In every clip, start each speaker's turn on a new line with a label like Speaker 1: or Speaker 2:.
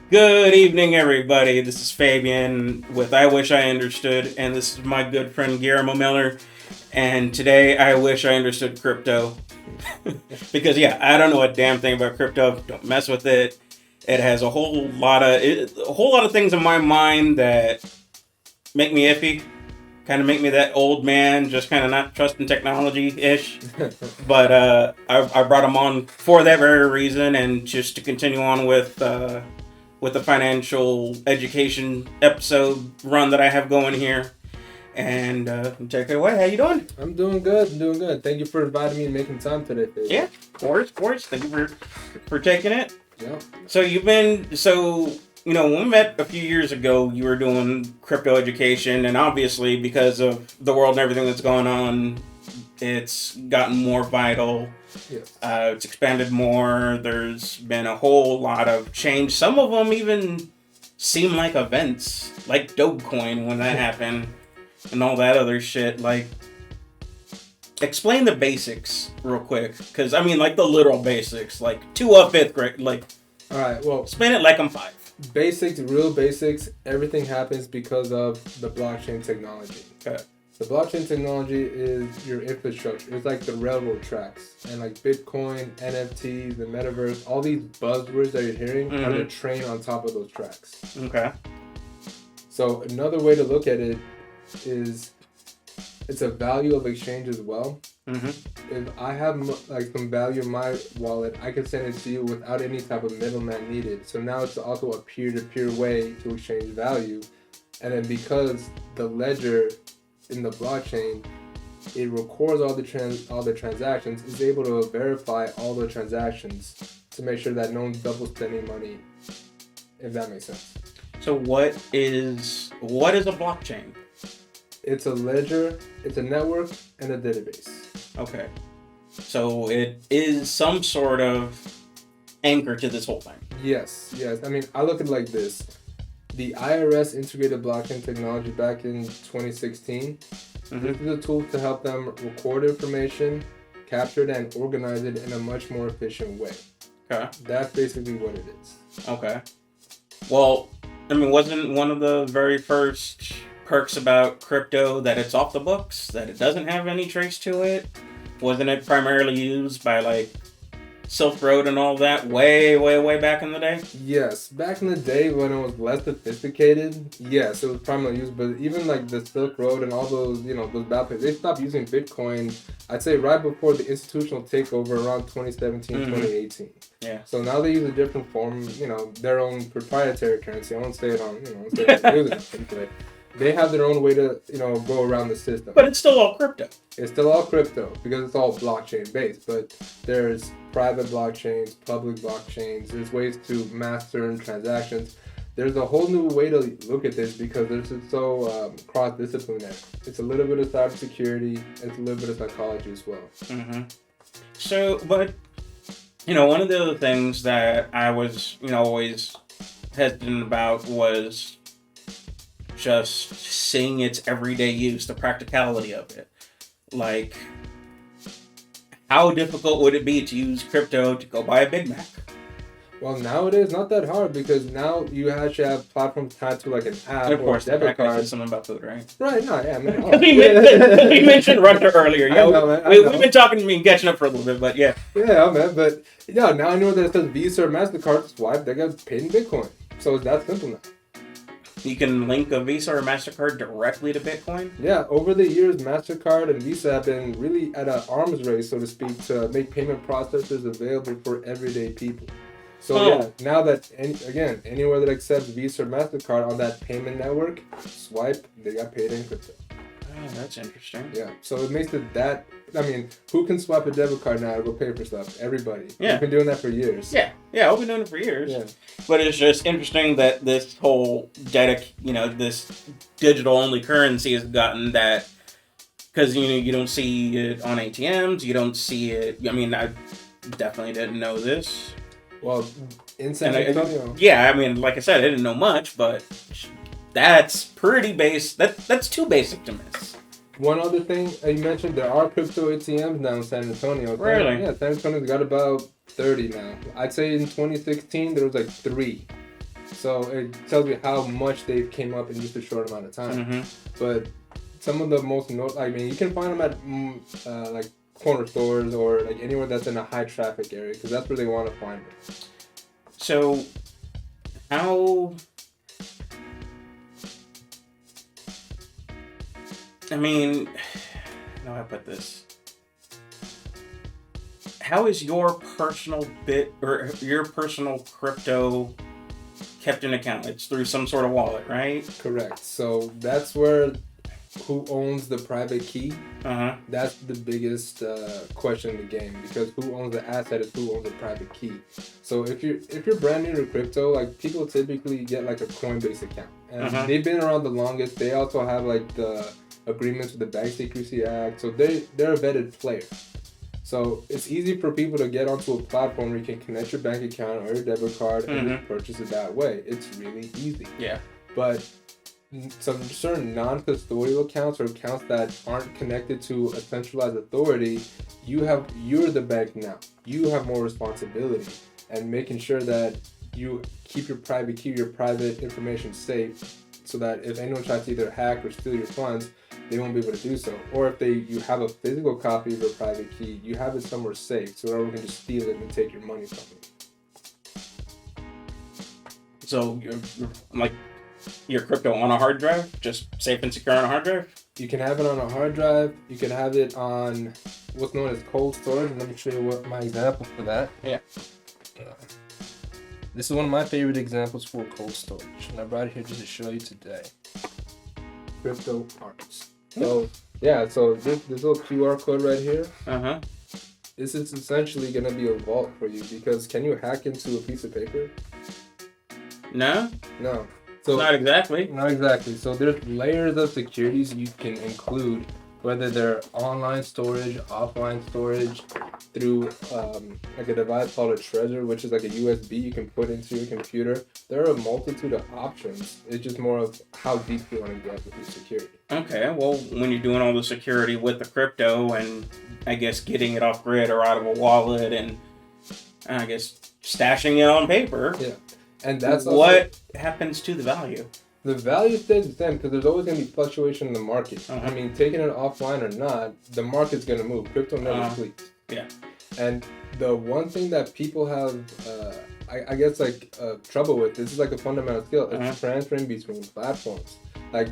Speaker 1: Good evening, everybody. This is Fabian with I Wish I Understood, and this is my good friend Guillermo Miller. And today, I wish I understood crypto. Because, I don't know a damn thing about crypto. Don't mess with it. It has a whole lot of things in my mind that make me iffy. Kind of make me that old man, just kind of not trusting technology-ish. But I brought him on for that very reason, and just to continue on with the financial education episode run that I have going here. And take it away. How you doing?
Speaker 2: I'm doing good. Thank you for inviting me and making time today, Fabian.
Speaker 1: Yeah, of course. Thank you for taking it.
Speaker 2: Yeah.
Speaker 1: So when we met a few years ago, you were doing crypto education, and obviously because of the world and everything that's going on, it's gotten more vital.
Speaker 2: Yes.
Speaker 1: It's expanded more. There's been a whole lot of change. Some of them even seem like events, like Dogecoin when that happened, and all that other shit. Like, explain the basics real quick, because like the literal basics, like to a fifth grade. Like,
Speaker 2: all right. Well,
Speaker 1: explain it like I'm 5.
Speaker 2: Basics, real basics. Everything happens because of the blockchain technology.
Speaker 1: Okay.
Speaker 2: The blockchain technology is your infrastructure. It's like the railroad tracks. And like Bitcoin, NFTs, the metaverse, all these buzzwords that you're hearing are the train on top of those tracks.
Speaker 1: Okay.
Speaker 2: So another way to look at it is it's a value of exchange as well. If I have some value in my wallet, I can send it to you without any type of middleman needed. So now it's also a peer-to-peer way to exchange value. And then because the ledger in the blockchain, it records all the transactions, is able to verify all the transactions to make sure that no one's double spending money, if that makes sense.
Speaker 1: So what is a blockchain?
Speaker 2: It's a ledger, it's a network, and a database.
Speaker 1: Okay. So it is some sort of anchor to this whole thing.
Speaker 2: Yes. I look at it like this. The IRS integrated blockchain technology back in 2016. This is a tool to help them record information, capture it, and organize it in a much more efficient way.
Speaker 1: Okay.
Speaker 2: That's basically what it is.
Speaker 1: Okay. Well, wasn't one of the very first perks about crypto that it's off the books, that it doesn't have any trace to it? Wasn't it primarily used by like Silk Road and all that way back in the day?
Speaker 2: Yes, back in the day when it was less sophisticated, yes, it was primarily used. But even like the Silk Road and all those, those bad places, they stopped using Bitcoin, I'd say right before the institutional takeover around 2017, 2018.
Speaker 1: Yeah.
Speaker 2: So now they use a different form, their own proprietary currency. I won't say it on, but they have their own way to, go around the system.
Speaker 1: But it's still all crypto.
Speaker 2: It's still all crypto because it's all blockchain based. But there's private blockchains, public blockchains. There's ways to mask certain transactions. There's a whole new way to look at this because this is so cross-disciplinary. It's a little bit of cybersecurity. It's a little bit of psychology as well.
Speaker 1: So, but, one of the other things that I was, always hesitant about was just seeing its everyday use, the practicality of it. Like, how difficult would it be to use crypto to go buy a Big Mac?
Speaker 2: Well, nowadays, not that hard because now you actually have platforms tied to like an app
Speaker 1: and of course,
Speaker 2: or a debit card.
Speaker 1: Something about food, right?
Speaker 2: Right, no, yeah, man.
Speaker 1: Oh. we mentioned Russia earlier. We've been talking to me and catching up for a little bit, but yeah.
Speaker 2: Yeah, man, but now I know that it says Visa or MasterCard swipe, they get paid in Bitcoin. So it's that simple now.
Speaker 1: You can link a Visa or MasterCard directly to Bitcoin?
Speaker 2: Yeah, over the years, MasterCard and Visa have been really at an arms race, so to speak, to make payment processors available for everyday people. So now that, anywhere that accepts Visa or MasterCard on that payment network, swipe, they got paid in crypto.
Speaker 1: Oh, that's interesting.
Speaker 2: Yeah, so it makes it that, who can swipe a debit card now to go pay for stuff? Everybody.
Speaker 1: Yeah.
Speaker 2: We've been doing that for years.
Speaker 1: Yeah, I've been doing it for years.
Speaker 2: Yeah.
Speaker 1: But it's just interesting that this whole data, this digital-only currency has gotten that, because, you don't see it on ATMs, you don't see it, I definitely didn't know this.
Speaker 2: Well, in San Antonio.
Speaker 1: Like I said, I didn't know much, but that's pretty basic. That's too basic to miss.
Speaker 2: One other thing you mentioned, there are crypto ATMs now in San Antonio.
Speaker 1: Really?
Speaker 2: San Antonio's got about 30 now. I'd say in 2016 there was like 3. So it tells you how much they came up in just a short amount of time.
Speaker 1: Mm-hmm.
Speaker 2: But some of the most you can find them at like corner stores or like anywhere that's in a high traffic area, because that's where they want to find it.
Speaker 1: So how? I mean, how do I put this? How is your personal your personal crypto kept in account? It's through some sort of wallet, right?
Speaker 2: Correct. So that's where who owns the private key? That's the biggest question in the game, because who owns the asset is who owns the private key. So if you're brand new to crypto, like people typically get like a Coinbase account, and they've been around the longest. They also have like the agreements with the Bank Secrecy Act, so they're a vetted player. So it's easy for people to get onto a platform where you can connect your bank account or your debit card and just purchase it that way. It's really easy.
Speaker 1: Yeah.
Speaker 2: But some certain non-custodial accounts or accounts that aren't connected to a centralized authority, you're the bank now. You have more responsibility, and making sure that you keep your private key, your private information safe, so that if anyone tries to either hack or steal your funds, they won't be able to do so. Or if you have a physical copy of your private key, you have it somewhere safe, so no one can just steal it and take your money from you.
Speaker 1: So your crypto on a hard drive, just safe and secure on a hard drive?
Speaker 2: You can have it on a hard drive. You can have it on what's known as cold storage. Let me show you what my example for that.
Speaker 1: Yeah.
Speaker 2: This is one of my favorite examples for cold storage, and I brought it here just to show you today. Crypto parts. So so this little QR code right here. This is essentially gonna be a vault for you, because can you hack into a piece of paper?
Speaker 1: No.
Speaker 2: So
Speaker 1: Not exactly.
Speaker 2: So there's layers of securities you can include, whether they're online storage, offline storage, through like a device called a Trezor, which is like a USB you can put into your computer. There are a multitude of options. It's just more of how deep you want to get with your security.
Speaker 1: Okay, well, when you're doing all the security with the crypto and I guess getting it off grid or out of a wallet and I guess stashing it on paper.
Speaker 2: Yeah. And that's
Speaker 1: what happens to the value?
Speaker 2: The value stays the same, because there's always going to be fluctuation in the market. I mean, taking it offline or not, the market's going to move. Crypto never sleeps.
Speaker 1: Yeah.
Speaker 2: And the one thing that people have, I guess, trouble with, this is like a fundamental skill, it's transferring between platforms. Like,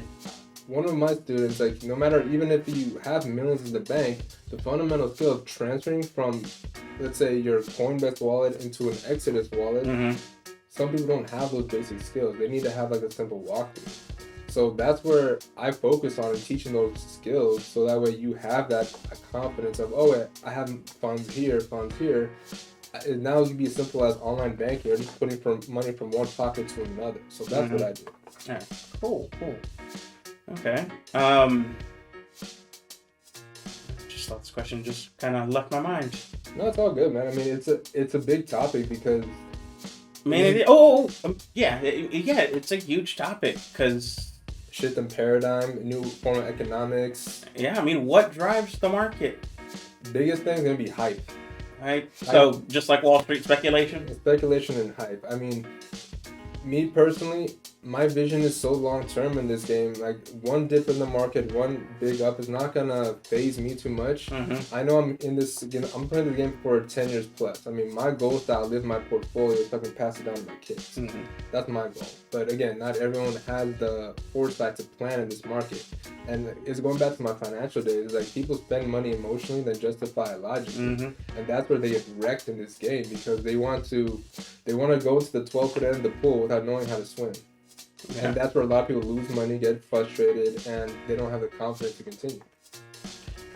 Speaker 2: one of my students, like, no matter, even if you have millions in the bank, the fundamental skill of transferring from, let's say, your Coinbase wallet into an Exodus wallet, some people don't have those basic skills. They need to have like a simple walkthrough. So that's where I focus on teaching those skills, so that way you have that confidence of, I have funds here. It now can be as simple as online banking or just putting money from one pocket to another. So that's what I do.
Speaker 1: Yeah. Cool. Okay. Just thought this question just kind of left my mind.
Speaker 2: No, it's all good, man. I mean, it's a big topic, because
Speaker 1: it's a huge topic, because
Speaker 2: shift in paradigm, new form of economics.
Speaker 1: Yeah, I mean, what drives the market?
Speaker 2: Biggest thing is gonna be hype.
Speaker 1: Right. So just like Wall Street speculation.
Speaker 2: Speculation and hype. I mean, me personally, my vision is so long term in this game. Like, one dip in the market, one big up is not gonna phase me too much. I know I'm in this. I'm playing the game for 10 years plus. I mean, my goal is to outlive my portfolio so I can pass it down to my kids. That's my goal. But again, not everyone has the foresight to plan in this market. And it's going back to my financial days. It's like people spend money emotionally than justify it logically, and that's where they get wrecked in this game, because they want to go to the 12-foot end of the pool without knowing how to swim. Yeah. And that's where a lot of people lose money, get frustrated, and they don't have the confidence to continue.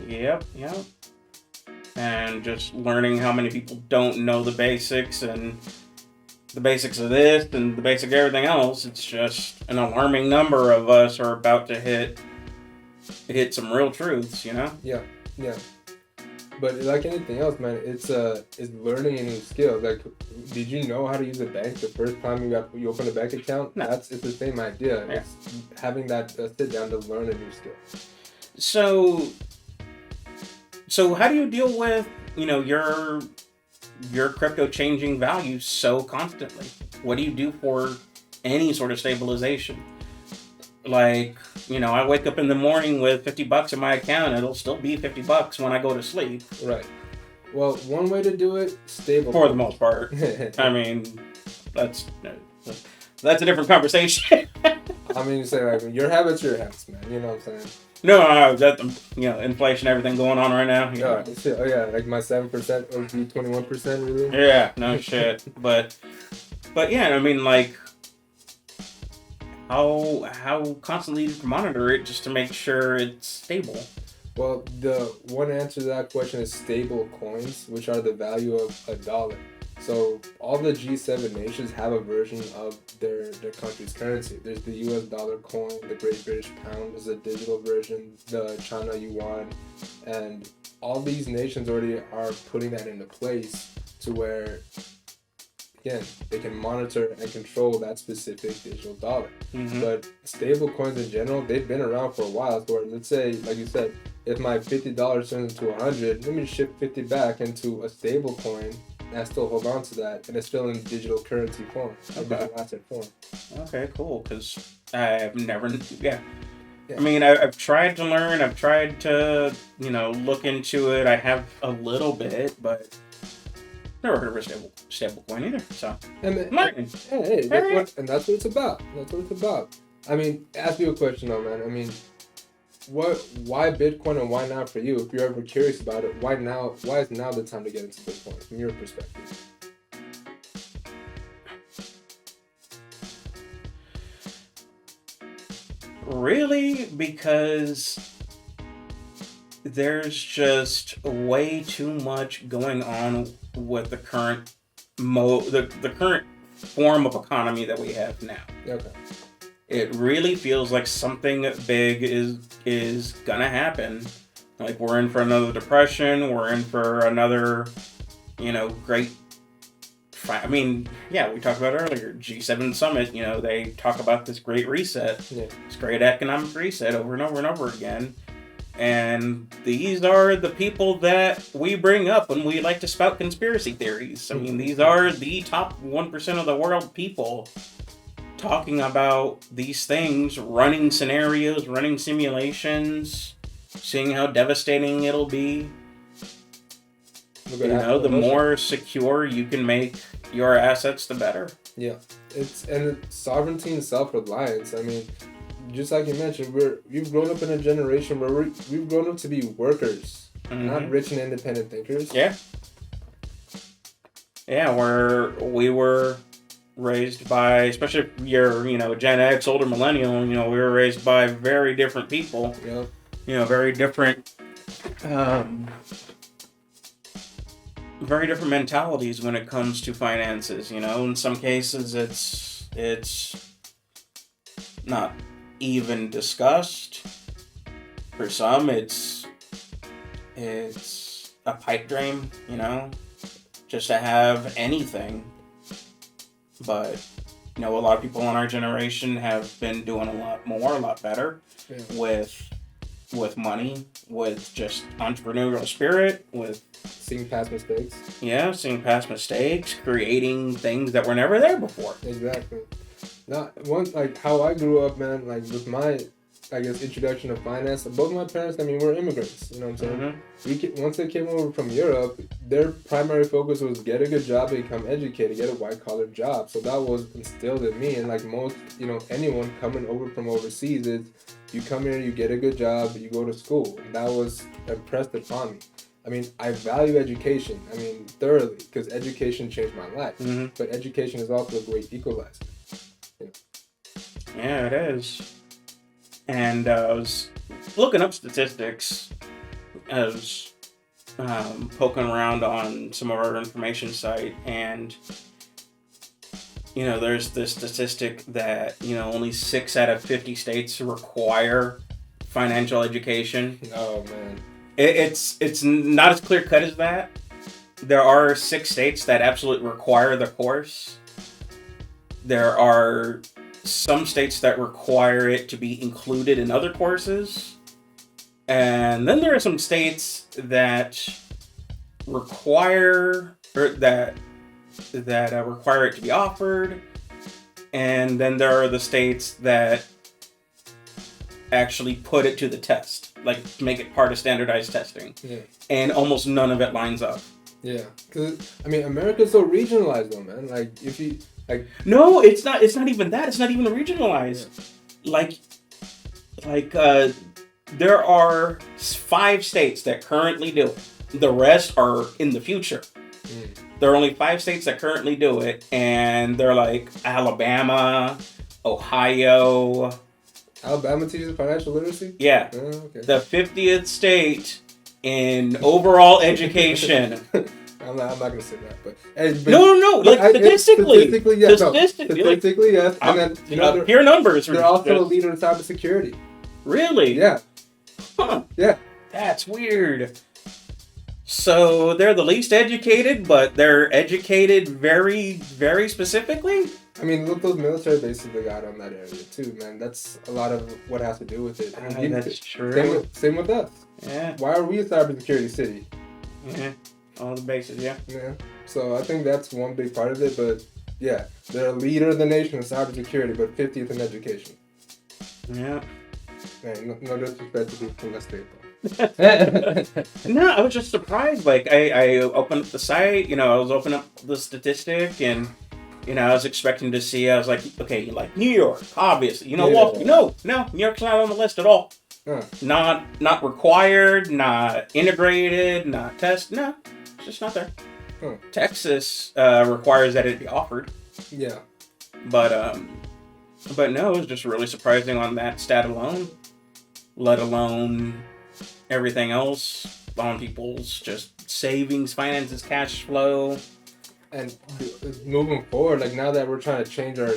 Speaker 1: Yep. And just learning how many people don't know the basics, and the basics of this and the basic of everything else. It's just an alarming number of us are about to hit some real truths, you know?
Speaker 2: Yeah. But like anything else, man, it's learning a new skill. Like, did you know how to use a bank the first time you open a bank account?
Speaker 1: No.
Speaker 2: It's the same idea. Yeah. It's having that sit down to learn a new skill.
Speaker 1: So how do you deal with, your crypto changing value so constantly? What do you do for any sort of stabilization. Like, I wake up in the morning with $50 in my account. It'll still be $50 when I go to sleep.
Speaker 2: Right. Well, one way to do it, stable.
Speaker 1: For the most part. I mean, that's a different conversation.
Speaker 2: I mean, you say, like, your habits, man. You know what I'm saying?
Speaker 1: No, that inflation, everything going on right now.
Speaker 2: Oh yeah, like my 7% or 21%, really.
Speaker 1: Yeah, no shit. But yeah, I mean, like, how constantly you can monitor it just to make sure it's stable.
Speaker 2: Well, the one answer to that question is stable coins, which are the value of $1. So all the G7 nations have a version of their country's currency. There's the US dollar coin, the Great British Pound is a digital version, the China Yuan, and all these nations already are putting that into place to where, again, they can monitor and control that specific digital dollar. Mm-hmm. But stable coins in general, they've been around for a while. So let's say, like you said, if my $50 turns into $100, let me shift 50 back into a stable coin. And I still hold on to that, and it's still in digital currency form, digital asset form.
Speaker 1: Okay, cool. Because I've never, I mean, I've tried to learn. I've tried to, look into it. I have a little bit, but never heard of a stable coin either. So,
Speaker 2: hey, that's what it's about. That's what it's about. I mean, ask you a question though, man. I mean, why Bitcoin and why now for you? If you're ever curious about it, why now? Why is now the time to get into Bitcoin from your perspective?
Speaker 1: Really, because there's just way too much going on with the current the current form of economy that we have now.
Speaker 2: Okay.
Speaker 1: It really feels like something big is gonna happen. Like we're in for another depression. We're in for another, great. I mean, yeah, we talked about earlier G7 summit. They talk about this great reset, this great economic reset over and over and over again. And these are the people that we bring up when we like to spout conspiracy theories. I mean, these are the top 1% of the world people talking about these things, running scenarios, running simulations, seeing how devastating it'll be. The more secure you can make your assets, the better. Yeah,
Speaker 2: it's sovereignty and self-reliance. I mean, just like you mentioned, we've grown up in a generation where we've grown up to be workers, not rich and independent thinkers.
Speaker 1: Yeah. Yeah, where we were raised by, especially if you're, Gen X, older millennial, we were raised by very different people.
Speaker 2: Yeah.
Speaker 1: Very different mentalities when it comes to finances. In some cases it's not even discussed. For some it's a pipe dream, just to have anything. But, a lot of people in our generation have been doing a lot better with money, with just entrepreneurial spirit, with
Speaker 2: seeing past mistakes.
Speaker 1: Yeah, seeing past mistakes, creating things that were never there before.
Speaker 2: Exactly. Like how I grew up, man, like with my, I guess, introduction to finance, both my parents, were immigrants, you know what I'm saying? Once they came over from Europe, their primary focus was get a good job, become educated, get a white-collar job. So that was instilled in me, and like most, anyone coming over from overseas is, you come here, you get a good job, you go to school. And that was impressed upon me. I mean, I value education, thoroughly, because education changed my life. But education is also a great equalizer.
Speaker 1: Yeah, it is. And I was looking up statistics. I was poking around on some of our information site, and there's this statistic that only 6 out of 50 states require financial education.
Speaker 2: Oh man,
Speaker 1: it's not as clear cut as that. There are 6 states that absolutely require the course. There are some states that require it to be included in other courses. And then there are some states that require require it to be offered. and then there are the states that actually put it to the test, like make it part of standardized testing.
Speaker 2: Yeah.
Speaker 1: And almost none of it lines up.
Speaker 2: Yeah, because I mean, America's so regionalized though, man. Like, if you like,
Speaker 1: no, it's not. It's not even that. It's not even regionalized. Yeah. There are 5 states that currently do it. The rest are in the future. There are only 5 states that currently do it, and they're like Alabama, Ohio.
Speaker 2: Alabama teaches financial literacy?
Speaker 1: Yeah.
Speaker 2: Oh, okay.
Speaker 1: The 50th state in overall education.
Speaker 2: I'm not gonna say that, but
Speaker 1: no. Like statistically,
Speaker 2: yes.
Speaker 1: Statistically,
Speaker 2: yes. And then
Speaker 1: pure numbers.
Speaker 2: They're also a leader in cybersecurity.
Speaker 1: Really?
Speaker 2: Yeah.
Speaker 1: Huh.
Speaker 2: Yeah.
Speaker 1: That's weird. So they're the least educated, but they're educated very, very specifically?
Speaker 2: I mean, look those military bases they got on that area too, man. That's a lot of what has to do with it. I mean,
Speaker 1: that's true.
Speaker 2: Same with us.
Speaker 1: Yeah.
Speaker 2: Why are we a cybersecurity city?
Speaker 1: Yeah. All the bases, yeah.
Speaker 2: Yeah. So I think that's one big part of it, but yeah, they're a leader of the nation in cybersecurity, but 50th in education.
Speaker 1: Yeah.
Speaker 2: Man, no disrespect to people from that state, though.
Speaker 1: No, I was just surprised. Like, I opened up the site, I was opening up the statistic, and, I was expecting to see, I was like, okay, like New York, obviously. No, New York's not on the list at all.
Speaker 2: Huh.
Speaker 1: Not required, not integrated, not test. No, it's just not there.
Speaker 2: Huh.
Speaker 1: Texas requires that it be offered.
Speaker 2: Yeah.
Speaker 1: But no, it was just really surprising on that stat alone, let alone everything else on people's just savings, finances, cash flow.
Speaker 2: And moving forward, like now that we're trying to change our,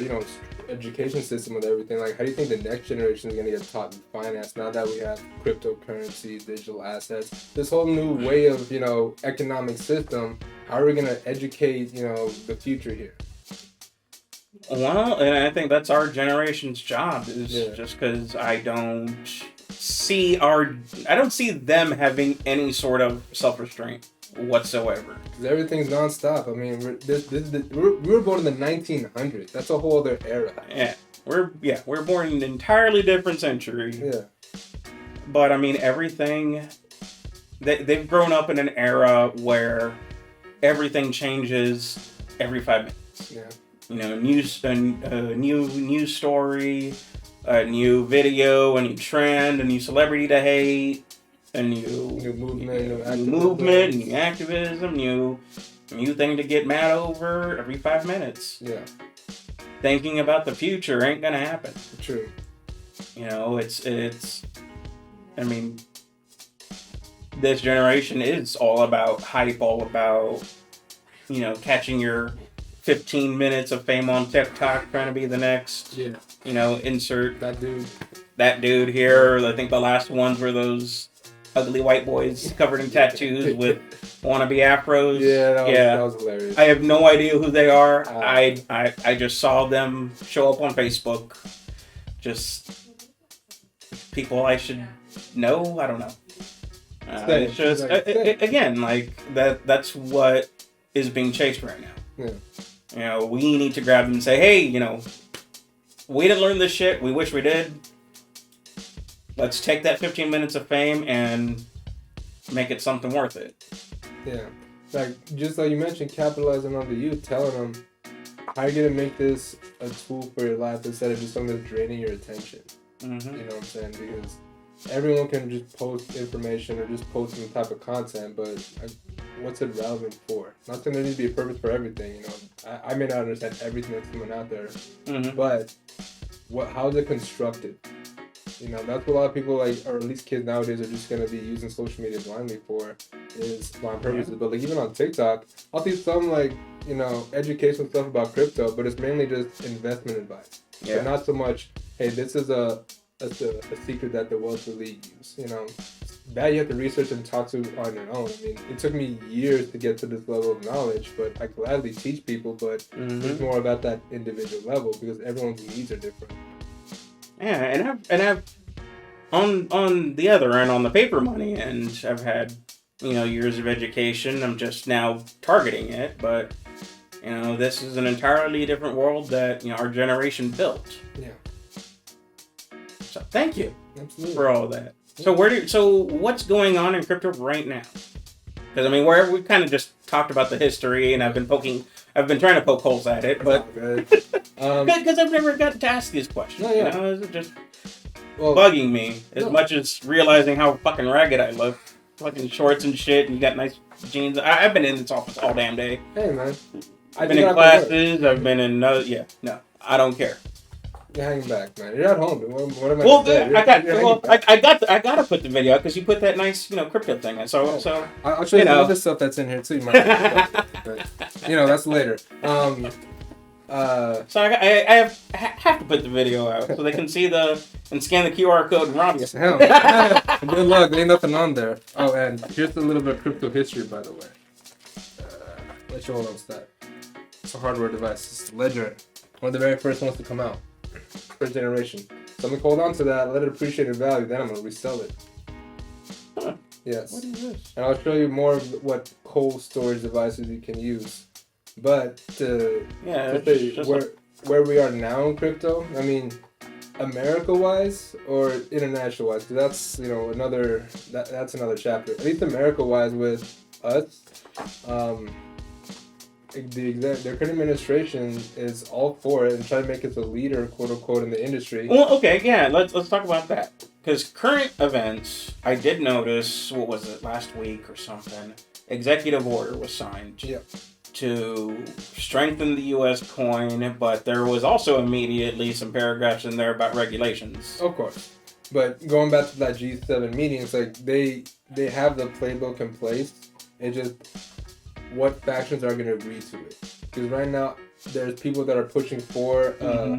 Speaker 2: education system with everything, like how do you think the next generation is going to get taught finance now that we have cryptocurrency, digital assets, this whole new way of, economic system? How are we going to educate, the future here?
Speaker 1: Well, and I think that's our generation's job is just because I don't see them having any sort of self-restraint whatsoever.
Speaker 2: Because everything's nonstop. I mean, we were born in the 1900s. That's a whole other era.
Speaker 1: Yeah, we're born in an entirely different century.
Speaker 2: Yeah.
Speaker 1: But I mean, everything they've grown up in an era where everything changes every 5 minutes.
Speaker 2: Yeah.
Speaker 1: A new news story, a new video, a new trend, a new celebrity to hate, a new movement, new activism, new thing to get mad over every 5 minutes.
Speaker 2: Yeah.
Speaker 1: Thinking about the future ain't gonna happen.
Speaker 2: True.
Speaker 1: It's. I mean, this generation is all about hype, all about catching your 15 minutes of fame on TikTok, trying to be the next.
Speaker 2: Yeah.
Speaker 1: Insert
Speaker 2: that dude
Speaker 1: here. I think the last ones were those ugly white boys covered in tattoos with wannabe afros.
Speaker 2: Yeah, that was hilarious.
Speaker 1: I have no idea who they are. I just saw them show up on Facebook. Just people I should know. I don't know. It's just again like that. That's what is being chased right now.
Speaker 2: Yeah.
Speaker 1: We need to grab them and say, hey, we didn't learn this shit. We wish we did. Let's take that 15 minutes of fame and make it something worth it.
Speaker 2: Yeah. Just like you mentioned, capitalizing on the youth, telling them how you're going to make this a tool for your life instead of just something that's draining your attention.
Speaker 1: Mm-hmm.
Speaker 2: You know what I'm saying? Because everyone can just post information or just post some type of content, but what's it relevant for? Not saying there needs to be a purpose for everything, I may not understand everything that's coming out there, but how is it constructed? That's what a lot of people or at least kids nowadays are just going to be using social media blindly for, is blind purposes. Yeah. But even on TikTok, I'll see some educational stuff about crypto, but it's mainly just investment advice. Yeah. But not so much, hey, this is a secret that the wealth elite use. That you have to research and talk to on your own. I mean, it took me years to get to this level of knowledge, but I gladly teach people, but it's more about that individual level because everyone's needs are different.
Speaker 1: Yeah, and I've on the other end, on the paper money end, I've had years of education. I'm just now targeting it, but You know, this is an entirely different world that, you know, our generation built.
Speaker 2: Yeah.
Speaker 1: So thank you
Speaker 2: Absolutely.
Speaker 1: for all of that. So what's going on in crypto right now? Because I mean, we kind of just talked about the history, and I've been trying to poke holes at it, but because I've never gotten to ask these questions. No, yeah. You know, it's just bugging me as much as realizing how fucking ragged I look, fucking shorts and shit, and you got nice jeans. I've been in this office all damn day.
Speaker 2: Hey man,
Speaker 1: I've been in classes. I've been in no, I don't care.
Speaker 2: You're hanging back, man. You're at home. What am I
Speaker 1: I gotta put the video out because you put that nice, you know, crypto thing. So
Speaker 2: I'll show you some other stuff that's in here too. You might, but, you know, that's later.
Speaker 1: So I have to put the video out so they can see and scan the QR code and rob you.
Speaker 2: Hell, good luck. There ain't nothing on there. Oh, and here's a little bit of crypto history, by the way. Let's show them that. It's a hardware device. It's Ledger. One of the very first ones to come out. First generation. So I'm going to hold on to that, let it appreciate its value, then I'm going to resell it.
Speaker 1: Huh.
Speaker 2: Yes.
Speaker 1: What is this?
Speaker 2: And I'll show you more of what cold storage devices you can use. But to say where we are now in crypto, I mean, America-wise or international-wise, because that's, you know, that's another chapter. At least America-wise with us, their current administration is all for it and trying to make us a leader, quote unquote, in the industry.
Speaker 1: Well, okay, yeah, let's talk about that. Because current events, I did notice, what was it, last week or something, executive order was signed to strengthen the U.S. coin, but there was also immediately some paragraphs in there about regulations.
Speaker 2: Of course. But going back to that G7 meeting, it's like they have the playbook in place. It's just what factions are going to agree to it. Because right now, there's people that are pushing for,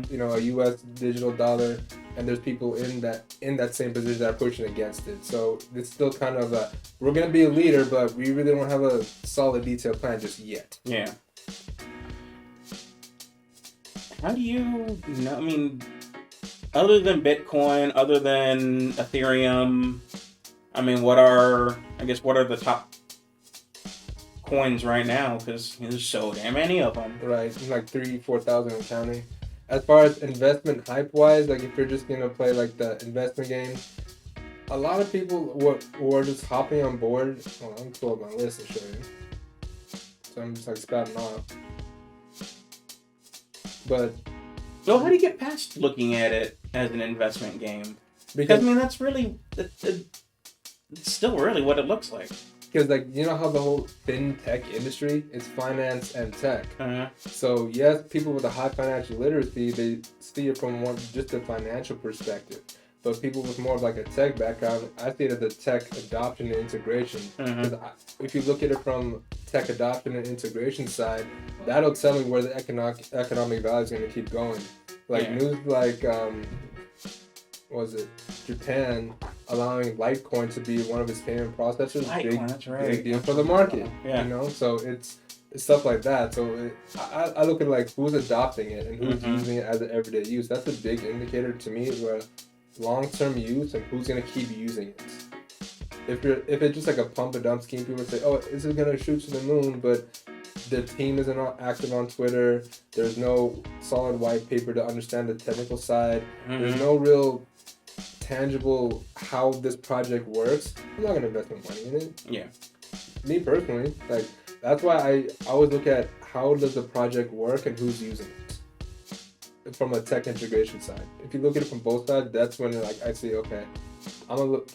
Speaker 2: you know, a U.S. digital dollar, and there's people in that same position that are pushing against it. So it's still kind of we're going to be a leader, but we really don't have a solid detailed plan just yet.
Speaker 1: Yeah. How do you know? I mean, other than Bitcoin, other than Ethereum, I mean, what are the top coins right now? Because there's so damn many of them.
Speaker 2: Right, like 3,000-4,000 and counting. As far as investment hype wise, like if you're just gonna play like the investment game, a lot of people who are just hopping on board. Hold on, I'm pull up my list and show you. So I'm just like spouting off. But
Speaker 1: so how do you get past looking at it as an investment game? Because I mean that's really it's still really what it looks like.
Speaker 2: Because, like, you know how the whole fintech industry is finance and tech.
Speaker 1: Uh-huh.
Speaker 2: So, yes, people with a high financial literacy, they see it from just a financial perspective. But people with more of, like, a tech background, I see it as a tech adoption and integration. Because if you look at it from tech adoption and integration side, that'll tell me where the economic value is going to keep going. Like, news like... Japan allowing Litecoin to be one of its payment processors. Big deal for the market. Yeah. You know, so it's stuff like that. So I look at like who's adopting it and who's using it as an everyday use. That's a big indicator to me where long-term use and who's gonna keep using it. If it's just like a pump and dump scheme, people say, "Oh, this is gonna shoot to the moon," but the team isn't active on Twitter. There's no solid white paper to understand the technical side. There's no real tangible how this project works. I'm not gonna invest my money in it.
Speaker 1: Yeah.
Speaker 2: Me personally, like that's why I always look at how does the project work and who's using it from a tech integration side. If you look at it from both sides, that's when like I see I'm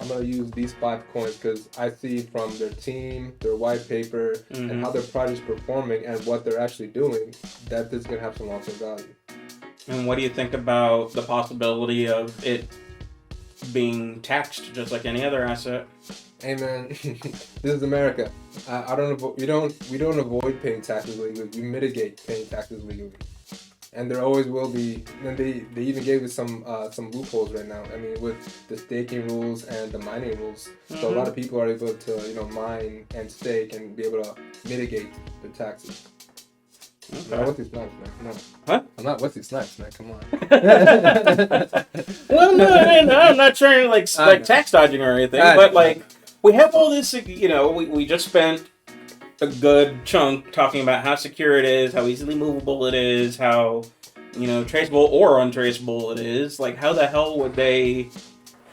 Speaker 2: gonna use these 5 coins because I see from their team, their white paper, and how their project's performing and what they're actually doing that this is gonna have some long-term value.
Speaker 1: And what do you think about the possibility of it being taxed just like any other asset?
Speaker 2: Hey man, this is America. We don't avoid paying taxes legally. We mitigate paying taxes legally, and there always will be. And they even gave us some loopholes right now. I mean, with the staking rules and the mining rules, so a lot of people are able to mine and stake and be able to mitigate the taxes. Okay. I'm not with these snipes, man. No.
Speaker 1: Huh?
Speaker 2: I'm not with these snipes, man. Come on.
Speaker 1: Well, no, I'm not trying like tax dodging or anything, but like we have all this. You know, we just spent a good chunk talking about how secure it is, how easily movable it is, how, traceable or untraceable it is. Like, how the hell would they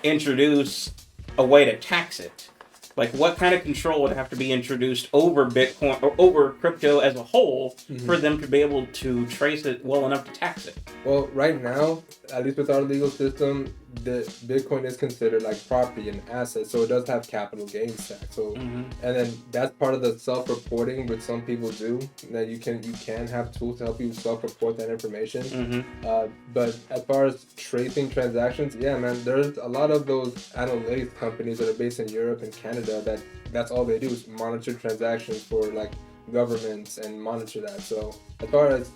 Speaker 1: introduce a way to tax it? Like, what kind of control would have to be introduced over Bitcoin or over crypto as a whole for them to be able to trace it well enough to tax it?
Speaker 2: Well, right now, at least with our legal system, the Bitcoin is considered like property and asset, so it does have capital gains tax. So, and then that's part of the self-reporting, which some people do. That you can have tools to help you self-report that information. But as far as tracing transactions, yeah, man, there's a lot of those analytics companies that are based in Europe and Canada that's all they do is monitor transactions for like governments and monitor that. So as far as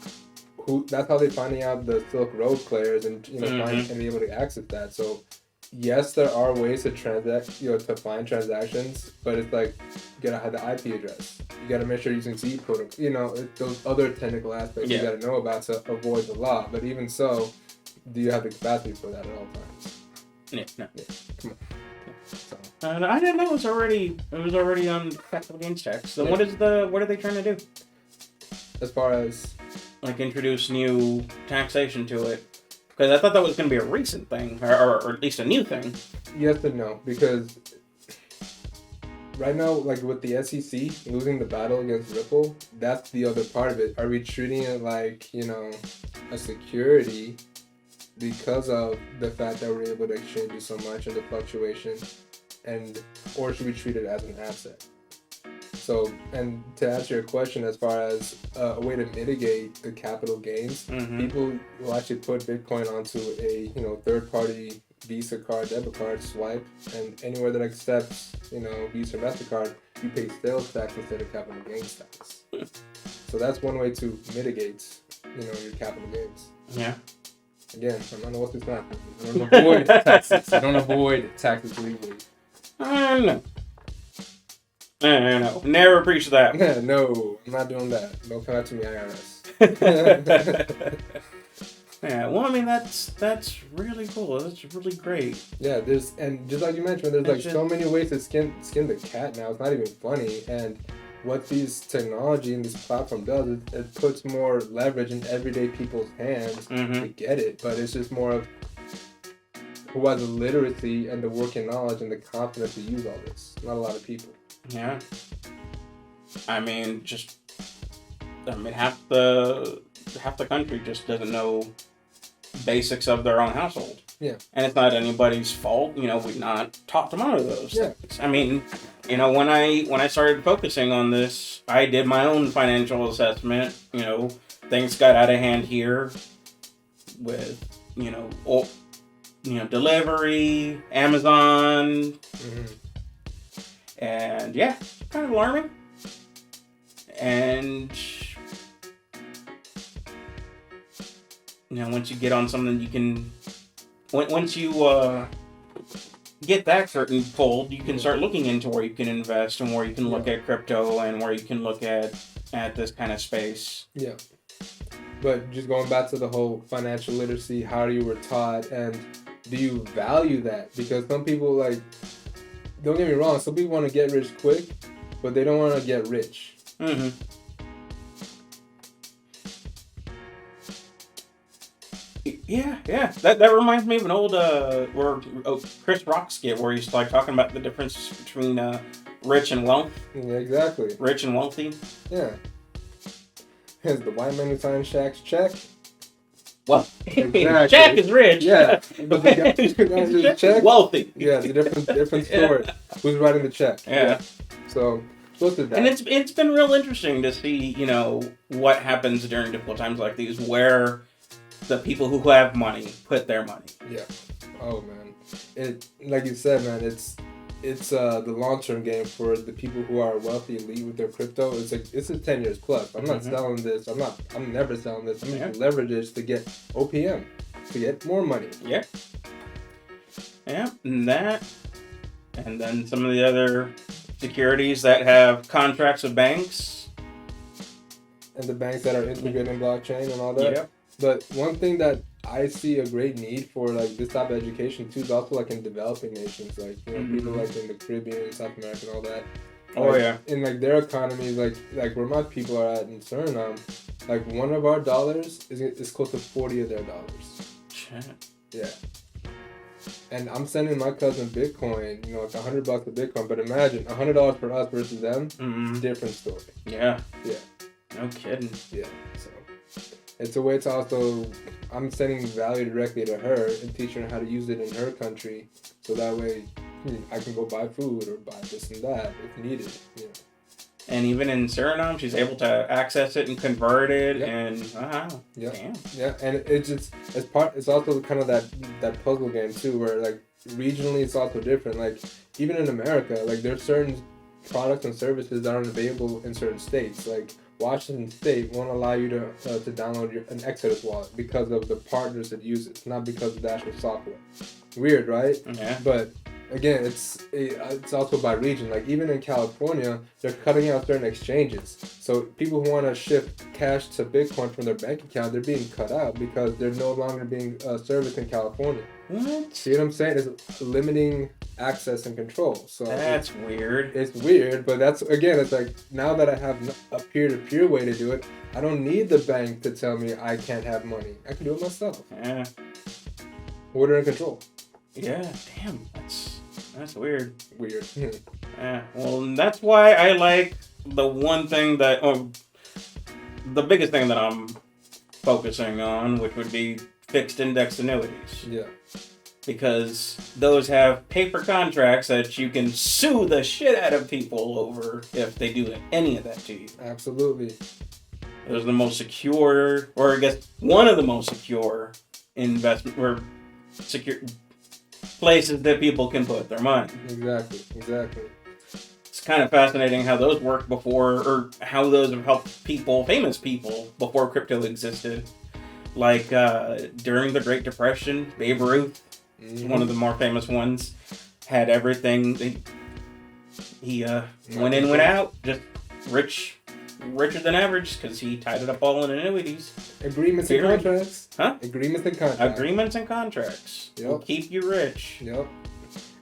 Speaker 2: that's how they're finding out the Silk Road players and find and be able to access that. So yes, there are ways to to find transactions, but it's like you gotta have the IP address. You gotta make sure you're using Z protocol. Those other technical aspects you gotta know about to avoid the law. But even so, do you have the capacity for that at all times?
Speaker 1: Yeah, no.
Speaker 2: Yeah, come on. So.
Speaker 1: I didn't know it was already on capital gains tax. So what are they trying to do?
Speaker 2: As far as
Speaker 1: like introduce new taxation to it, because I thought that was going to be a recent thing, or at least a new thing.
Speaker 2: Yes and no, because right now, like with the SEC losing the battle against Ripple, that's the other part of it. Are we treating it like a security because of the fact that we're able to exchange it so much and the fluctuation, or should we treat it as an asset? So, and to answer your question, as far as a way to mitigate the capital gains, people will actually put Bitcoin onto a third-party Visa card, debit card, swipe, and anywhere that accepts Visa or MasterCard, you pay sales tax instead of capital gains tax. So that's one way to mitigate your capital gains.
Speaker 1: Yeah.
Speaker 2: Again, I'm not know what's this not. I don't avoid taxes. I don't avoid taxes legally.
Speaker 1: No. No, never preach that.
Speaker 2: No, I'm not doing that. Don't come after me, IRS.
Speaker 1: Yeah, well, I mean that's really cool. That's really great.
Speaker 2: Yeah, and just like you mentioned, there's so many ways to skin the cat now. It's not even funny. And what these technology and this platform does is it puts more leverage in everyday people's hands to get it. But it's just more of who has the literacy and the working knowledge and the confidence to use all this. Not a lot of people.
Speaker 1: Yeah. I mean, half the country just doesn't know basics of their own household.
Speaker 2: Yeah.
Speaker 1: And it's not anybody's fault. We've not taught them out of those things. I mean, when I started focusing on this, I did my own financial assessment. Things got out of hand here with, delivery, Amazon. And yeah, kind of alarming. And once you get on something, you can. Once you get that curtain pulled, you can start looking into where you can invest and where you can look at crypto and where you can look at this kind of space.
Speaker 2: Yeah. But just going back to the whole financial literacy, how you were taught, and do you value that? Because some people don't get me wrong, some people want to get rich quick, but they don't want to get rich.
Speaker 1: Yeah. That reminds me of an old Chris Rock skit where he's talking about the difference between rich and wealth.
Speaker 2: Yeah, exactly.
Speaker 1: Rich and wealthy.
Speaker 2: Yeah. Is the white man who signed Shaq's check?
Speaker 1: Well, exactly. Shaq is rich.
Speaker 2: Yeah, but the guy who signed check,
Speaker 1: wealthy.
Speaker 2: Yeah, it's a different story. Who's writing the check?
Speaker 1: Yeah.
Speaker 2: So, look at that.
Speaker 1: And it's been real interesting to see, what happens during difficult times like these, where the people who have money put their money.
Speaker 2: Yeah. Oh man, it like you said, man. It's the long-term game for the people who are wealthy and lead with their crypto. It's 10 years plus. I'm not selling this. I'm never selling this. I'm going to leverage this to get OPM, to get more money.
Speaker 1: Yeah. Yeah, and then some of the other securities that have contracts with banks.
Speaker 2: And the banks that are integrating blockchain and all that.
Speaker 1: Yep.
Speaker 2: But one thing that I see a great need for this type of education too is also in developing nations, people in the Caribbean, South America and all that.
Speaker 1: Oh, yeah.
Speaker 2: In like their economy, like where my people are at in Suriname, like one of our dollars is close to 40 of their dollars.
Speaker 1: Shit.
Speaker 2: Yeah. And I'm sending my cousin Bitcoin, you know, like $100 of Bitcoin. But imagine $100 for us versus them, different story.
Speaker 1: Yeah.
Speaker 2: Yeah.
Speaker 1: No kidding.
Speaker 2: Yeah. So it's a way to also, I'm sending value directly to her and teaching her how to use it in her country, so that way I can go buy food or buy this and that if needed. You know.
Speaker 1: And even in Suriname, she's able to access it and convert it, and
Speaker 2: damn. Yeah, and it's also kind of that puzzle game too, where like regionally it's also different. Like even in America, like there's certain products and services that aren't available in certain states. Like Washington State won't allow you to download an Exodus wallet because of the partners that use it, not because of the actual software. Weird, right?
Speaker 1: Yeah.
Speaker 2: But again, it's also by region. Like even in California, they're cutting out certain exchanges. So people who want to shift cash to Bitcoin from their bank account, they're being cut out because they're no longer being serviced in California.
Speaker 1: What?
Speaker 2: See what I'm saying? It's limiting access and control. So
Speaker 1: that's weird.
Speaker 2: It's weird, but that's, again, it's like now that I have a peer-to-peer way to do it, I don't need the bank to tell me I can't have money. I can do it myself.
Speaker 1: Yeah.
Speaker 2: Order and control.
Speaker 1: Yeah, damn, that's weird.
Speaker 2: Weird.
Speaker 1: Yeah, well, that's why I like the one thing that, the biggest thing that I'm focusing on, which would be fixed index annuities.
Speaker 2: Yeah.
Speaker 1: Because those have paper contracts that you can sue the shit out of people over if they do any of that to you.
Speaker 2: Absolutely.
Speaker 1: Those are the most secure, or I guess one of the most secure investment, or secure places that people can put their money.
Speaker 2: Exactly.
Speaker 1: It's kind of fascinating how those worked before, or how those have helped people, famous people, before crypto existed. Like during the Great Depression, Babe Ruth, one of the more famous ones, had everything. He went in, went out, just richer than average, because he tied it up all in annuities.
Speaker 2: Agreements and contracts.
Speaker 1: Huh?
Speaker 2: Agreements and contracts.
Speaker 1: Agreements and contracts.
Speaker 2: Yep.
Speaker 1: Will keep you rich.
Speaker 2: Yep.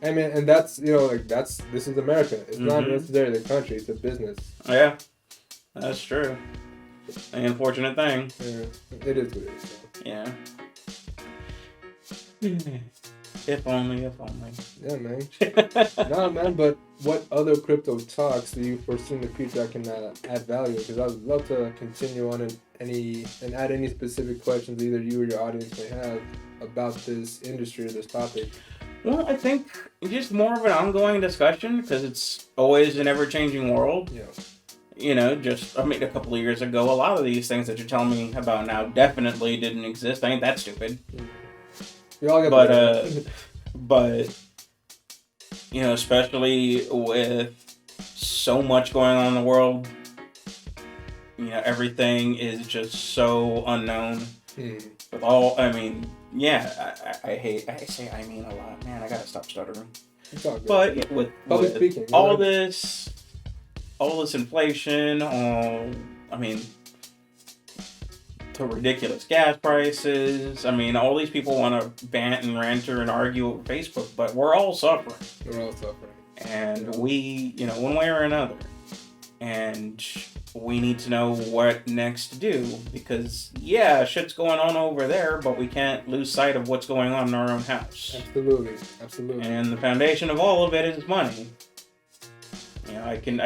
Speaker 2: I mean, and that's, you know, like this is America. It's not necessarily the country, it's a business.
Speaker 1: Yeah. That's true. An unfortunate thing.
Speaker 2: Yeah. It is what it is. So.
Speaker 1: Yeah. If only.
Speaker 2: Yeah, man. Nah, man, but what other crypto talks do you foresee in the future that can add value? Because I would love to continue on and add any specific questions either you or your audience may have about this industry or this topic.
Speaker 1: Well, I think just more of an ongoing discussion, because it's always an ever-changing world.
Speaker 2: Yeah.
Speaker 1: You know, a couple of years ago, a lot of these things that you're telling me about now definitely didn't exist. I ain't that stupid.
Speaker 2: We all get
Speaker 1: but you know, especially with so much going on in the world, you know, everything is just so unknown. With all, I mean, yeah, I say I mean a lot, man. I gotta stop stuttering.
Speaker 2: It's all good.
Speaker 1: But with
Speaker 2: speaking,
Speaker 1: all this inflation, I mean, to ridiculous gas prices. I mean, all these people want to bant and ranter and argue over Facebook, but we're all suffering. And we, you know, one way or another. And we need to know what next to do, because, yeah, shit's going on over there, but we can't lose sight of what's going on in our own house.
Speaker 2: Absolutely.
Speaker 1: And the foundation of all of it is money. You know, I can't.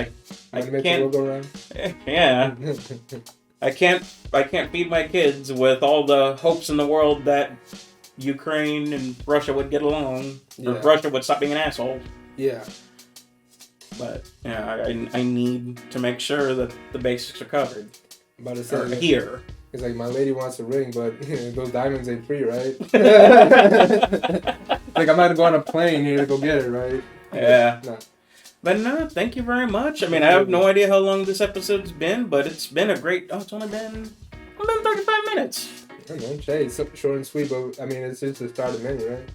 Speaker 2: The world go around?
Speaker 1: Yeah. I can't feed my kids with all the hopes in the world that Ukraine and Russia would get along, or Russia would stop being an asshole.
Speaker 2: Yeah.
Speaker 1: But yeah, I need to make sure that the basics are covered.
Speaker 2: About to say
Speaker 1: here.
Speaker 2: It's like my lady wants a ring, but those diamonds ain't free, right? Like I might go on a plane here to go get it, right?
Speaker 1: Yeah.
Speaker 2: No.
Speaker 1: But no, thank you very much. I mean, I have no idea how long this episode's been, but it's been a great. It's only been 35 minutes.
Speaker 2: I don't know, Jay, it's short and sweet, but I mean, it's just the start of many, right?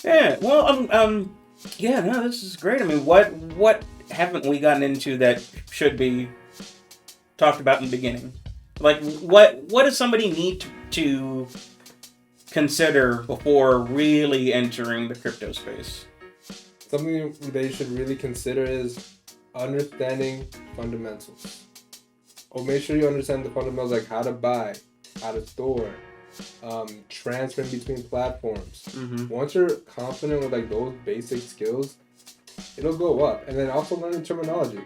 Speaker 1: Yeah. Well, yeah. No, this is great. I mean, what haven't we gotten into that should be talked about in the beginning? Like, what does somebody need to consider before really entering the crypto space?
Speaker 2: Something they should really consider is understanding fundamentals. Or make sure you understand the fundamentals, like how to buy, how to store, transferring between platforms.
Speaker 1: Mm-hmm.
Speaker 2: Once you're confident with like those basic skills, it'll go up. And then also learning terminology.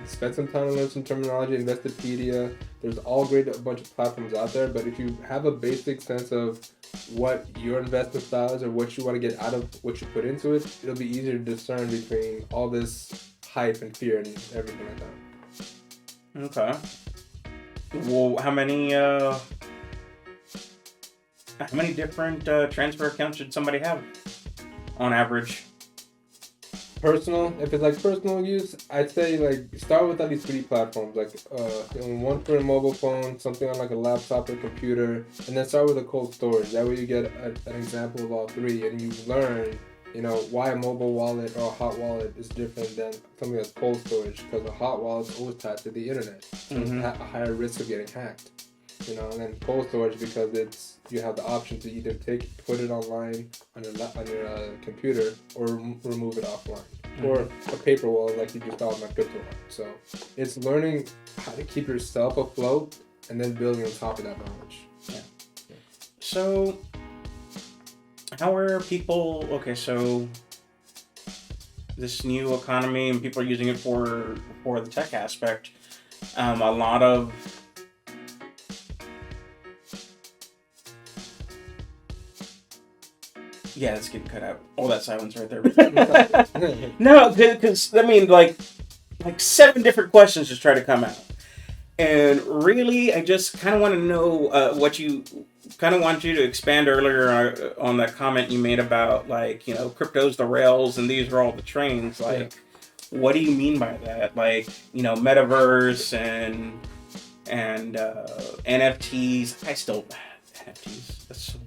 Speaker 2: Spend some time to learn some terminology, Investopedia. There's all great a bunch of platforms out there, but if you have a basic sense of what your investment style is or what you want to get out of what you put into it, it'll be easier to discern between all this hype and fear and everything like that.
Speaker 1: Okay. Well, how many different transfer accounts should somebody have on average?
Speaker 2: Personal, if it's like personal use, I'd say like start with at least 3 platforms, like one for a mobile phone, something on like a laptop or computer, and then start with a cold storage. That way you get an example of all 3, and you learn, why a mobile wallet or a hot wallet is different than something that's cold storage, because a hot wallet is always tied to the internet, so it's a higher risk of getting hacked. And then cold storage, because you have the option to either put it online on your computer or remove it offline, or a paper wallet like you just saw in my crypto one. So it's learning how to keep yourself afloat and then building on top of that knowledge.
Speaker 1: Yeah. So how are people? Okay, so this new economy and people are using it for the tech aspect. A lot of Yeah, it's getting cut out. All that silence right there. No, because I mean, like 7 different questions just try to come out, and really, I just kind of want to know what you kind of want you to expand earlier on that comment you made about crypto's the rails and these are all the trains. What do you mean by that? Metaverse and NFTs. NFTs. That's so.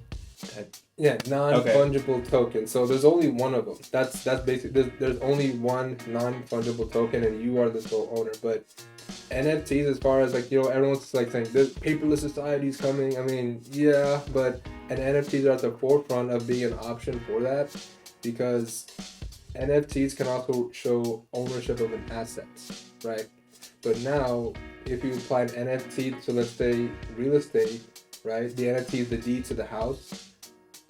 Speaker 2: Yeah, non-fungible token. So there's only one of them. That's basically there's only one non-fungible token, and you are the sole owner. But NFTs, as far as everyone's saying this paperless society is coming. I mean, yeah, but NFTs are at the forefront of being an option for that, because NFTs can also show ownership of an asset, right? But now, if you apply an NFT to, let's say, real estate, right? The NFT is the deed to the house.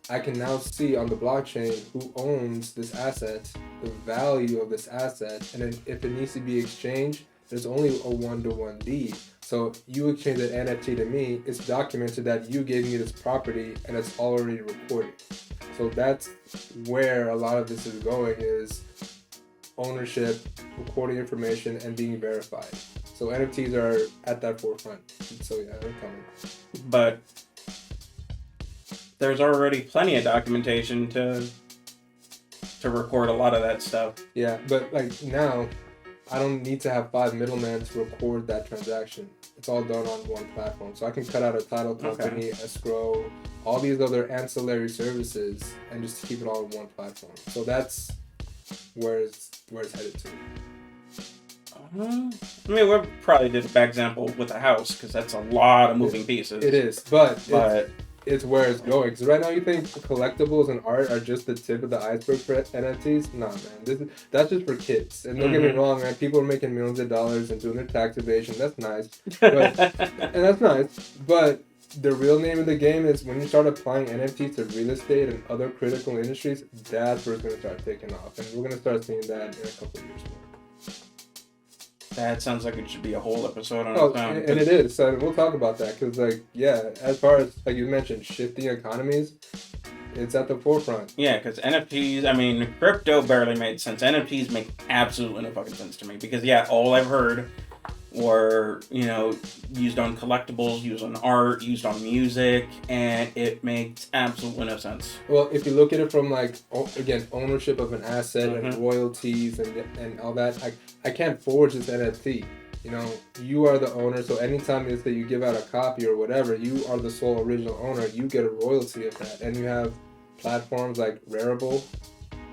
Speaker 2: I can now see on the blockchain who owns this asset, the value of this asset, and then if it needs to be exchanged, there's only a 1-to-1 deed. So you exchange that NFT to me, it's documented that you gave me this property, and it's already recorded. So that's where a lot of this is going, is ownership, recording information, and being verified. So NFTs are at that forefront. So yeah, they're coming.
Speaker 1: But there's already plenty of documentation to record a lot of that stuff.
Speaker 2: Yeah, but now, I don't need to have 5 middlemen to record that transaction. It's all done on one platform. So I can cut out a title company, escrow, all these other ancillary services, and just keep it all on one platform. So that's where it's headed to.
Speaker 1: I mean, we probably did a bad example with a house, because that's a lot of moving pieces.
Speaker 2: It is, but it's where it's going. Because right now you think collectibles and art are just the tip of the iceberg for NFTs? Nah, man. That's just for kids. And don't get me wrong, man. People are making millions of dollars and doing their tax evasion. That's nice. And that's nice. But the real name of the game is when you start applying NFTs to real estate and other critical industries, that's where it's going to start taking off. And we're going to start seeing that in a couple of years more.
Speaker 1: That sounds like it should be a whole episode on its own.
Speaker 2: And it is. So we'll talk about that, because, as far as, you mentioned, shifting economies, it's at the forefront.
Speaker 1: Yeah, because NFTs, I mean, crypto barely made sense. NFTs make absolutely no fucking sense to me, because, all I've heard were, used on collectibles, used on art, used on music, and it makes absolutely no sense.
Speaker 2: Well, if you look at it from, again, ownership of an asset and royalties and all that, I can't forge this NFT. You are the owner, so anytime that you give out a copy or whatever, you are the sole original owner. You get a royalty of that. And you have platforms like Rarible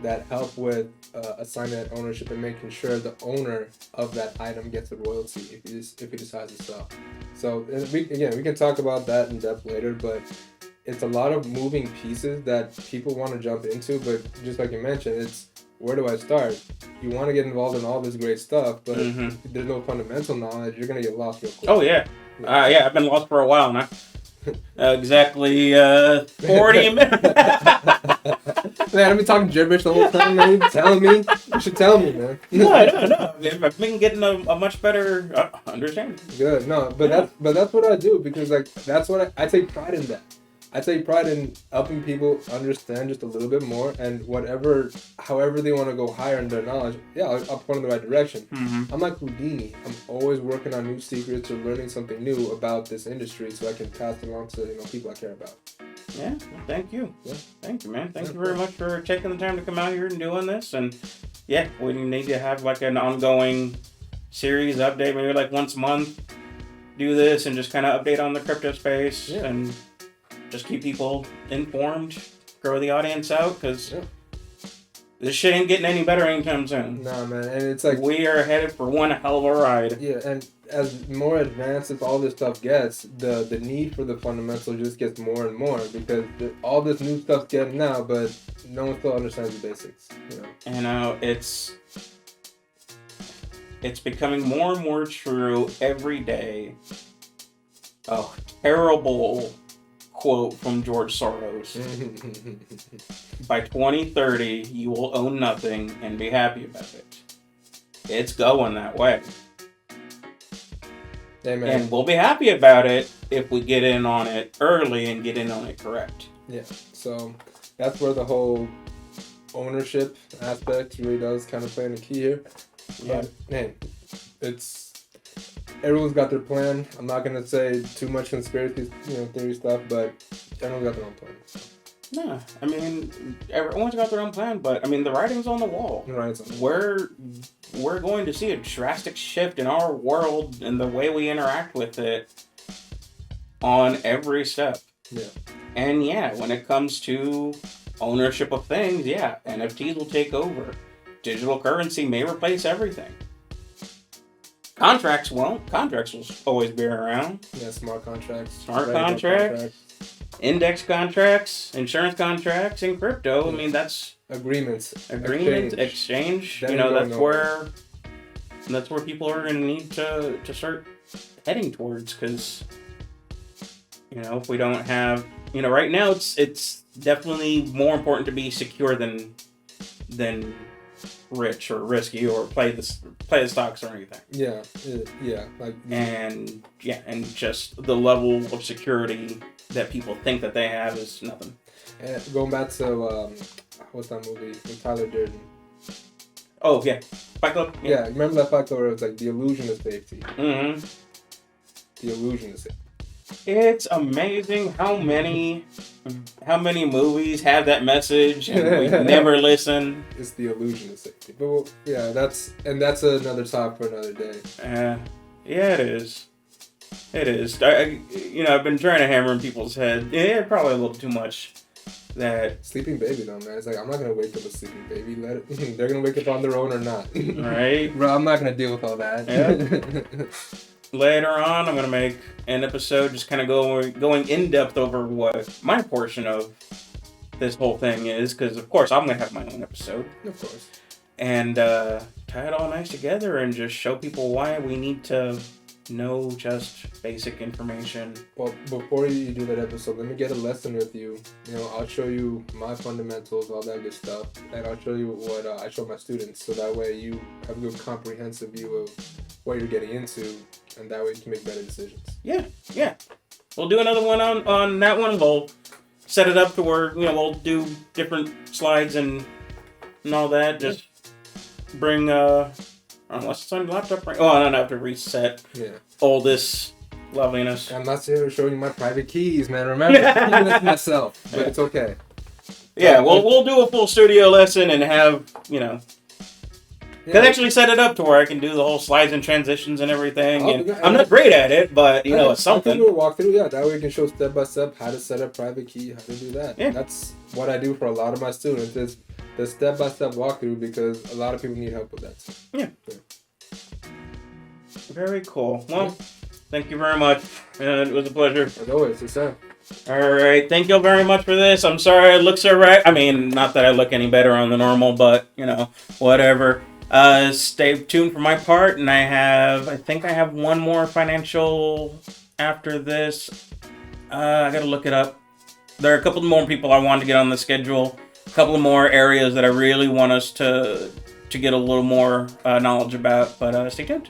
Speaker 2: that help with assigning that ownership and making sure the owner of that item gets a royalty if he decides to sell. So we can talk about that in depth later, but it's a lot of moving pieces that people want to jump into. But just like you mentioned, it's where do I start? You want to get involved in all this great stuff, but if there's no fundamental knowledge, you're gonna get lost real quick.
Speaker 1: Oh yeah. Yeah, I've been lost for a while now. Exactly 40 minutes.
Speaker 2: Man, I've been talking gibberish the whole time, man. You telling me? You should tell me, man.
Speaker 1: No. I've been getting a much better understanding.
Speaker 2: Good. No, but that's what I do, because like that's what I take pride in that. I take pride in helping people understand just a little bit more, and however they want to go higher in their knowledge, I'll point in the right direction. I'm like Houdini. I'm always working on new secrets or learning something new about this industry so I can pass it along to people I care about.
Speaker 1: Yeah, well, thank you. Yeah. Thank you, man. Thank you very much for taking the time to come out here and doing this. And yeah, we need to have like an ongoing series update, maybe like once a month. Do this and just kind of update on the crypto space and just keep people informed, grow the audience out, because this shit ain't getting any better anytime soon.
Speaker 2: Nah, man, and it's like
Speaker 1: we are headed for one hell of a ride.
Speaker 2: Yeah, and as more advanced as all this stuff gets, the need for the fundamental just gets more and more, because all this new stuff's getting out, but no one still understands the basics.
Speaker 1: You know, it's becoming more and more true every day. Oh, terrible quote from George Soros. By 2030, you will own nothing and be happy about it. It's going that way.
Speaker 2: Amen.
Speaker 1: And we'll be happy about it if we get in on it early and get in on it correct.
Speaker 2: Yeah, so that's where the whole ownership aspect really does kind of play in the key here.
Speaker 1: Yeah.
Speaker 2: But, man, everyone's got their plan. I'm not gonna say too much conspiracy, theory stuff, but everyone's got their own plan.
Speaker 1: No, I mean, everyone's got their own plan, but I mean, the writing's on the wall. We're going to see a drastic shift in our world and the way we interact with it on every step.
Speaker 2: Yeah.
Speaker 1: And when it comes to ownership of things, NFTs will take over. Digital currency may replace everything. Contracts won't. Contracts will always be around.
Speaker 2: Yeah, smart contracts.
Speaker 1: Smart contracts. Index contracts, insurance contracts, and crypto. I mean, that's
Speaker 2: agreements,
Speaker 1: exchange. That's where people are going to need to start heading towards, because if we don't have, right now it's definitely more important to be secure than rich or risky or play the stocks or anything. And just the level of security that people think that they have is nothing.
Speaker 2: And going back to what's that movie with Tyler Durden?
Speaker 1: Oh yeah, Fight Club.
Speaker 2: Yeah, remember that Fight Club where it was like the illusion of safety.
Speaker 1: Mm-hmm.
Speaker 2: The illusion of safety.
Speaker 1: It's amazing how many movies have that message and we never listen.
Speaker 2: It's the illusion of safety. But that's another talk for another day.
Speaker 1: It is. It is. I've been trying to hammer in people's head. Yeah, probably a little too much. That
Speaker 2: sleeping baby though, man. It's like I'm not gonna wake up a sleeping baby. They're gonna wake up on their own or not.
Speaker 1: Right.
Speaker 2: Bro, I'm not gonna deal with all that.
Speaker 1: Yeah. Later on, I'm going to make an episode just kind of going in-depth over what my portion of this whole thing is, because, of course, I'm going to have my own episode.
Speaker 2: Of course.
Speaker 1: And tie it all nice together and just show people why we need to know just basic information.
Speaker 2: Well, before you do that episode, let me get a lesson with you. I'll show you my fundamentals, all that good stuff, and I'll show you what I show my students, so that way you have a good comprehensive view of what you're getting into, and that way you can make better decisions. Yeah.
Speaker 1: We'll do another one on that one. We'll set it up to where, we'll do different slides and all that. Just bring, unless it's on your laptop, I don't have to reset all this loveliness.
Speaker 2: I'm not here showing you my private keys, man. Remember, that's myself, but it's okay.
Speaker 1: Yeah, we'll do a full studio lesson and have, Because actually set it up to where I can do the whole slides and transitions and everything. I'm not great at it, but it's something.
Speaker 2: I can do a walkthrough, that way we can show step by step how to set up private key, how to do that. Yeah. That's what I do for a lot of my students, is the step by step walkthrough, because a lot of people need help with that.
Speaker 1: Yeah. Very cool. Well, thank you very much. It was a pleasure.
Speaker 2: As always, it's
Speaker 1: All right. Thank you very much for this. I'm sorry I look so right. I mean, not that I look any better on the normal, but, whatever. Stay tuned for my part, and I think I have one more financial after this. I gotta look it up. There are a couple more people I want to get on the schedule. A couple of more areas that I really want us to get a little more knowledge about. But stay tuned.